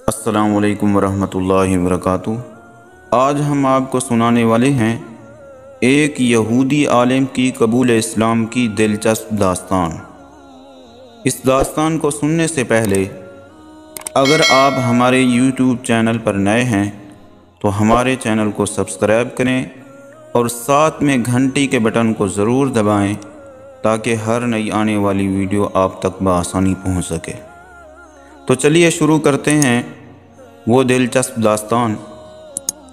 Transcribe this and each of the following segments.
السلام علیکم ورحمۃ اللہ وبرکاتہ۔ آج ہم آپ کو سنانے والے ہیں ایک یہودی عالم کی قبول اسلام کی دلچسپ داستان۔ اس داستان کو سننے سے پہلے اگر آپ ہمارے یوٹیوب چینل پر نئے ہیں تو ہمارے چینل کو سبسکرائب کریں اور ساتھ میں گھنٹی کے بٹن کو ضرور دبائیں تاکہ ہر نئی آنے والی ویڈیو آپ تک بآسانی پہنچ سکے۔ تو چلیے شروع کرتے ہیں وہ دلچسپ داستان۔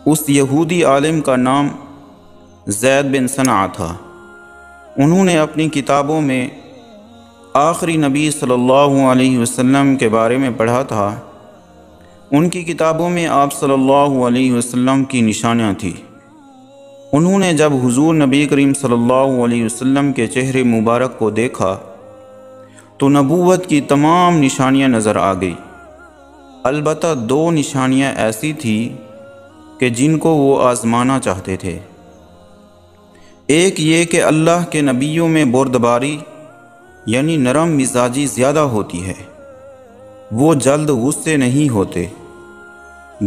اس یہودی عالم کا نام زید بن صنعہ تھا۔ انہوں نے اپنی کتابوں میں آخری نبی صلی اللہ علیہ وسلم کے بارے میں پڑھا تھا۔ ان کی کتابوں میں آپ صلی اللہ علیہ وسلم کی نشانیاں تھیں۔ انہوں نے جب حضور نبی کریم صلی اللہ علیہ وسلم کے چہرے مبارک کو دیکھا تو نبوت کی تمام نشانیاں نظر آ گئی۔ البتہ دو نشانیاں ایسی تھیں کہ جن کو وہ آزمانا چاہتے تھے۔ ایک یہ کہ اللہ کے نبیوں میں بردباری یعنی نرم مزاجی زیادہ ہوتی ہے، وہ جلد غصے نہیں ہوتے۔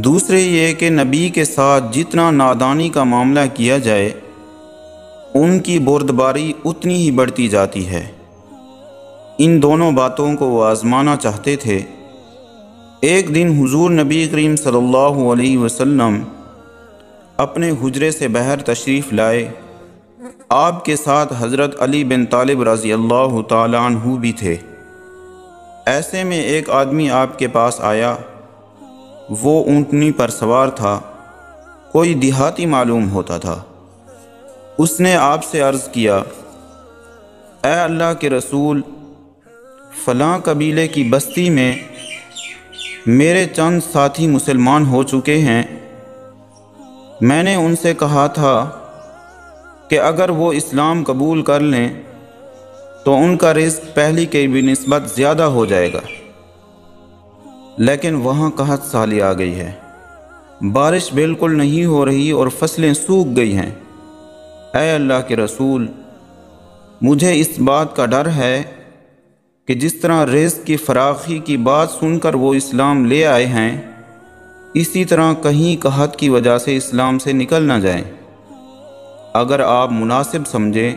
دوسرے یہ کہ نبی کے ساتھ جتنا نادانی کا معاملہ کیا جائے ان کی بردباری اتنی ہی بڑھتی جاتی ہے۔ ان دونوں باتوں کو وہ آزمانا چاہتے تھے۔ ایک دن حضور نبی کریم صلی اللہ علیہ وسلم اپنے حجرے سے باہر تشریف لائے۔ آپ کے ساتھ حضرت علی بن طالب رضی اللہ تعالیٰ عنہ بھی تھے۔ ایسے میں ایک آدمی آپ کے پاس آیا۔ وہ اونٹنی پر سوار تھا، کوئی دیہاتی معلوم ہوتا تھا۔ اس نے آپ سے عرض کیا، اے اللہ کے رسول، فلاں قبیلے کی بستی میں میرے چند ساتھی مسلمان ہو چکے ہیں۔ میں نے ان سے کہا تھا کہ اگر وہ اسلام قبول کر لیں تو ان کا رزق پہلی کی بنسبت زیادہ ہو جائے گا، لیکن وہاں قحط سالی آ گئی ہے، بارش بالکل نہیں ہو رہی اور فصلیں سوکھ گئی ہیں۔ اے اللہ کے رسول، مجھے اس بات کا ڈر ہے کہ جس طرح رزق کی فراخی کی بات سن کر وہ اسلام لے آئے ہیں، اسی طرح کہیں قحط کی وجہ سے اسلام سے نکل نہ جائیں۔ اگر آپ مناسب سمجھیں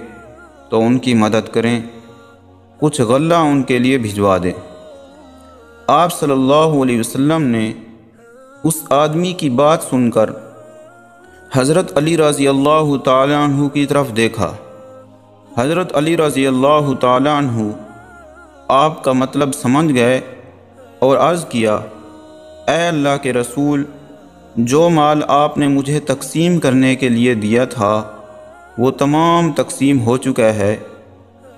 تو ان کی مدد کریں، کچھ غلہ ان کے لیے بھجوا دیں۔ آپ صلی اللہ علیہ وسلم نے اس آدمی کی بات سن کر حضرت علی رضی اللہ تعالیٰ عنہ کی طرف دیکھا۔ حضرت علی رضی اللہ تعالیٰ عنہ آپ کا مطلب سمجھ گئے اور عرض کیا، اے اللہ کے رسول، جو مال آپ نے مجھے تقسیم کرنے کے لیے دیا تھا وہ تمام تقسیم ہو چکا ہے،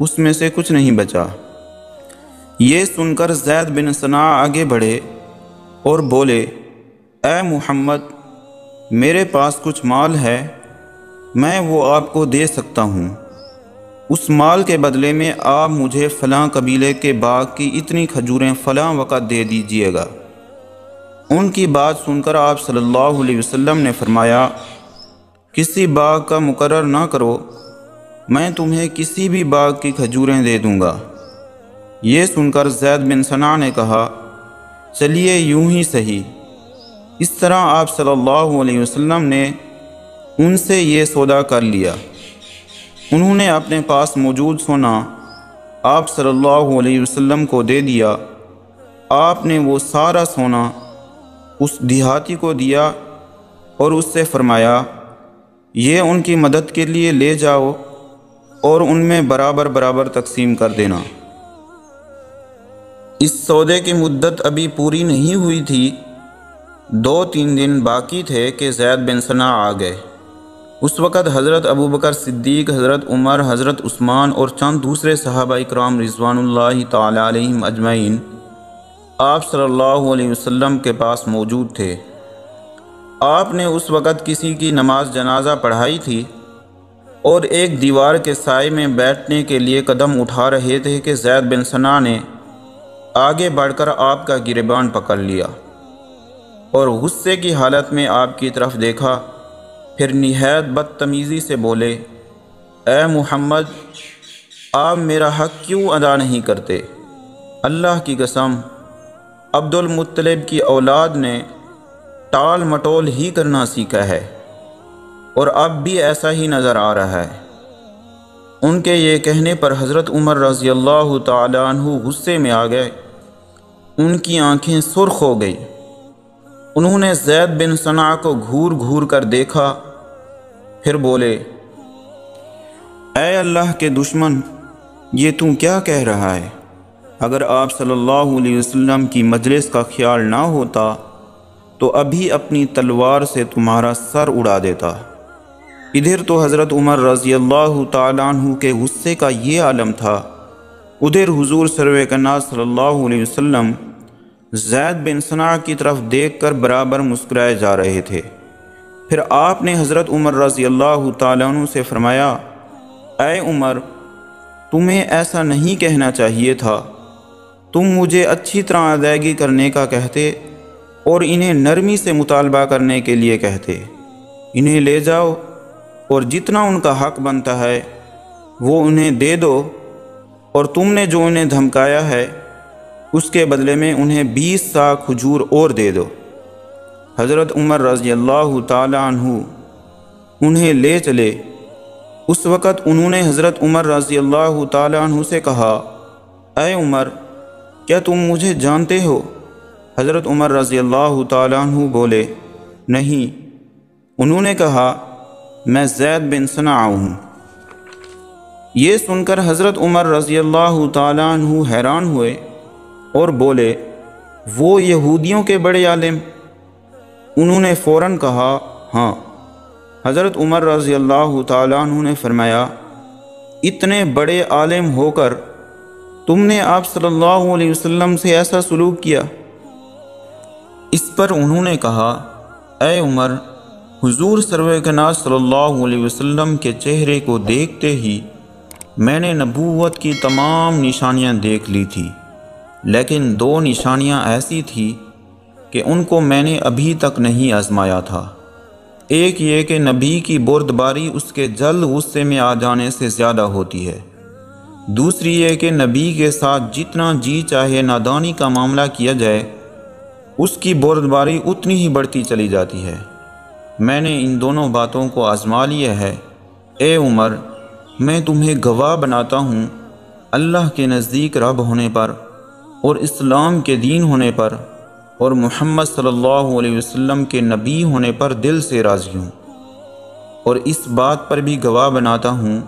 اس میں سے کچھ نہیں بچا۔ یہ سن کر زید بن صنعہ آگے بڑھے اور بولے، اے محمد، میرے پاس کچھ مال ہے، میں وہ آپ کو دے سکتا ہوں۔ اس مال کے بدلے میں آپ مجھے فلاں قبیلے کے باغ کی اتنی کھجوریں فلاں وقت دے دیجئے گا۔ ان کی بات سن کر آپ صلی اللہ علیہ وسلم نے فرمایا، کسی باغ کا مقرر نہ کرو، میں تمہیں کسی بھی باغ کی کھجوریں دے دوں گا۔ یہ سن کر زید بن صنعہ نے کہا، چلیے یوں ہی صحیح۔ اس طرح آپ صلی اللہ علیہ وسلم نے ان سے یہ سودا کر لیا۔ انہوں نے اپنے پاس موجود سونا آپ صلی اللہ علیہ وسلم کو دے دیا۔ آپ نے وہ سارا سونا اس دیہاتی کو دیا اور اس سے فرمایا، یہ ان کی مدد کے لیے لے جاؤ اور ان میں برابر برابر تقسیم کر دینا۔ اس سودے کی مدت ابھی پوری نہیں ہوئی تھی، 2-3 دن باقی تھے کہ زید بن صنعہ آ گئے۔ اس وقت حضرت ابوبکر صدیق، حضرت عمر، حضرت عثمان اور چند دوسرے صحابہ اکرام رضوان اللہ تعالی علیہم اجمعین آپ صلی اللہ علیہ وسلم کے پاس موجود تھے۔ آپ نے اس وقت کسی کی نماز جنازہ پڑھائی تھی اور ایک دیوار کے سائے میں بیٹھنے کے لیے قدم اٹھا رہے تھے کہ زید بن صنعہ نے آگے بڑھ کر آپ کا گریبان پکڑ لیا اور غصے کی حالت میں آپ کی طرف دیکھا، پھر نہایت بدتمیزی سے بولے، اے محمد، آپ میرا حق کیوں ادا نہیں کرتے؟ اللہ کی قسم، عبد المطلب کی اولاد نے ٹال مٹول ہی کرنا سیکھا ہے، اور اب بھی ایسا ہی نظر آ رہا ہے۔ ان کے یہ کہنے پر حضرت عمر رضی اللہ تعالی عنہ غصے میں آ گئے، ان کی آنکھیں سرخ ہو گئی۔ انہوں نے زید بن ثنا کو گھور گھور کر دیکھا، پھر بولے، اے اللہ کے دشمن، یہ تو کیا کہہ رہا ہے؟ اگر آپ صلی اللہ علیہ وسلم کی مجلس کا خیال نہ ہوتا تو ابھی اپنی تلوار سے تمہارا سر اڑا دیتا۔ ادھر تو حضرت عمر رضی اللہ تعالیٰ عنہ کے غصے کا یہ عالم تھا، ادھر حضور سرور کائنات صلی اللہ علیہ وسلم زید بن ثنا کی طرف دیکھ کر برابر مسکرائے جا رہے تھے۔ پھر آپ نے حضرت عمر رضی اللہ تعالیٰ عنہ سے فرمایا، اے عمر، تمہیں ایسا نہیں کہنا چاہیے تھا، تم مجھے اچھی طرح ادائیگی کرنے کا کہتے اور انہیں نرمی سے مطالبہ کرنے کے لیے کہتے۔ انہیں لے جاؤ اور جتنا ان کا حق بنتا ہے وہ انہیں دے دو، اور تم نے جو انہیں دھمکایا ہے اس کے بدلے میں انہیں 20 سا کھجور اور دے دو۔ حضرت عمر رضی اللہ تعالی عنہ انہیں لے چلے۔ اس وقت انہوں نے حضرت عمر رضی اللہ تعالی عنہ سے کہا، اے عمر، کیا تم مجھے جانتے ہو؟ حضرت عمر رضی اللہ تعالی عنہ بولے، نہیں۔ انہوں نے کہا، میں زید بن ثنا ہوں۔ یہ سن کر حضرت عمر رضی اللہ تعالی عنہ حیران ہوئے اور بولے، وہ یہودیوں کے بڑے عالم؟ انہوں نے فوراً کہا، ہاں۔ حضرت عمر رضی اللہ تعالی عنہ نے فرمایا، اتنے بڑے عالم ہو کر تم نے آپ صلی اللہ علیہ وسلم سے ایسا سلوک کیا؟ اس پر انہوں نے کہا، اے عمر، حضور سرور کائنات صلی اللہ علیہ وسلم کے چہرے کو دیکھتے ہی میں نے نبوت کی تمام نشانیاں دیکھ لی تھی، لیکن 2 نشانیاں ایسی تھیں کہ ان کو میں نے ابھی تک نہیں آزمایا تھا۔ ایک یہ کہ نبی کی بردباری اس کے جلد غصے میں آ جانے سے زیادہ ہوتی ہے، دوسری یہ کہ نبی کے ساتھ جتنا جی چاہے نادانی کا معاملہ کیا جائے اس کی بردباری اتنی ہی بڑھتی چلی جاتی ہے۔ میں نے ان دونوں باتوں کو آزما لیا ہے۔ اے عمر، میں تمہیں گواہ بناتا ہوں، اللہ کے نزدیک رب ہونے پر اور اسلام کے دین ہونے پر اور محمد صلی اللہ علیہ وسلم کے نبی ہونے پر دل سے راضی ہوں، اور اس بات پر بھی گواہ بناتا ہوں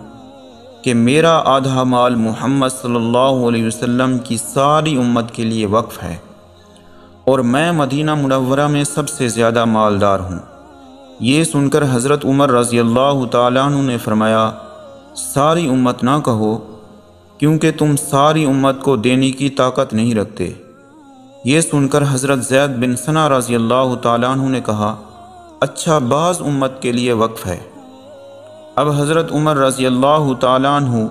کہ میرا آدھا مال محمد صلی اللہ علیہ وسلم کی ساری امت کے لیے وقف ہے، اور میں مدینہ منورہ میں سب سے زیادہ مالدار ہوں۔ یہ سن کر حضرت عمر رضی اللہ تعالیٰ عنہ نے فرمایا، ساری امت نہ کہو، کیونکہ تم ساری امت کو دینے کی طاقت نہیں رکھتے۔ یہ سن کر حضرت زید بن ثنا رضی اللہ تعالیٰ عنہ نے کہا، اچھا، بعض امت کے لیے وقف ہے۔ اب حضرت عمر رضی اللہ تعالیٰ عنہ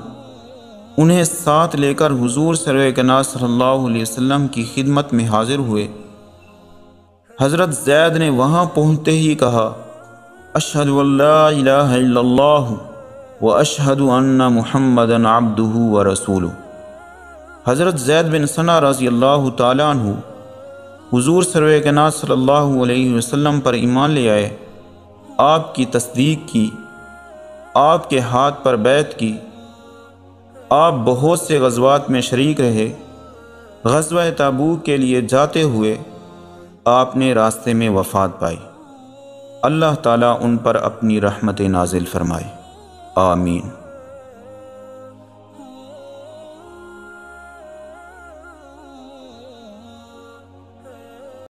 انہیں ساتھ لے کر حضور سرور کائنات صلی اللہ علیہ وسلم کی خدمت میں حاضر ہوئے۔ حضرت زید نے وہاں پہنچتے ہی کہا، اشہد ان لا الہ الا اللہ واشہد ان محمدا عبدہ ورسولہ۔ حضرت زید بن ثنا رضی اللہ تعالیٰ عنہ حضور سرور کائنات صلی اللہ علیہ وسلم پر ایمان لے آئے، آپ کی تصدیق کی، آپ کے ہاتھ پر بیعت کی۔ آپ بہت سے غزوات میں شریک رہے۔ غزوہ تبوک کے لیے جاتے ہوئے آپ نے راستے میں وفات پائی۔ اللہ تعالیٰ ان پر اپنی رحمت نازل فرمائے، آمین۔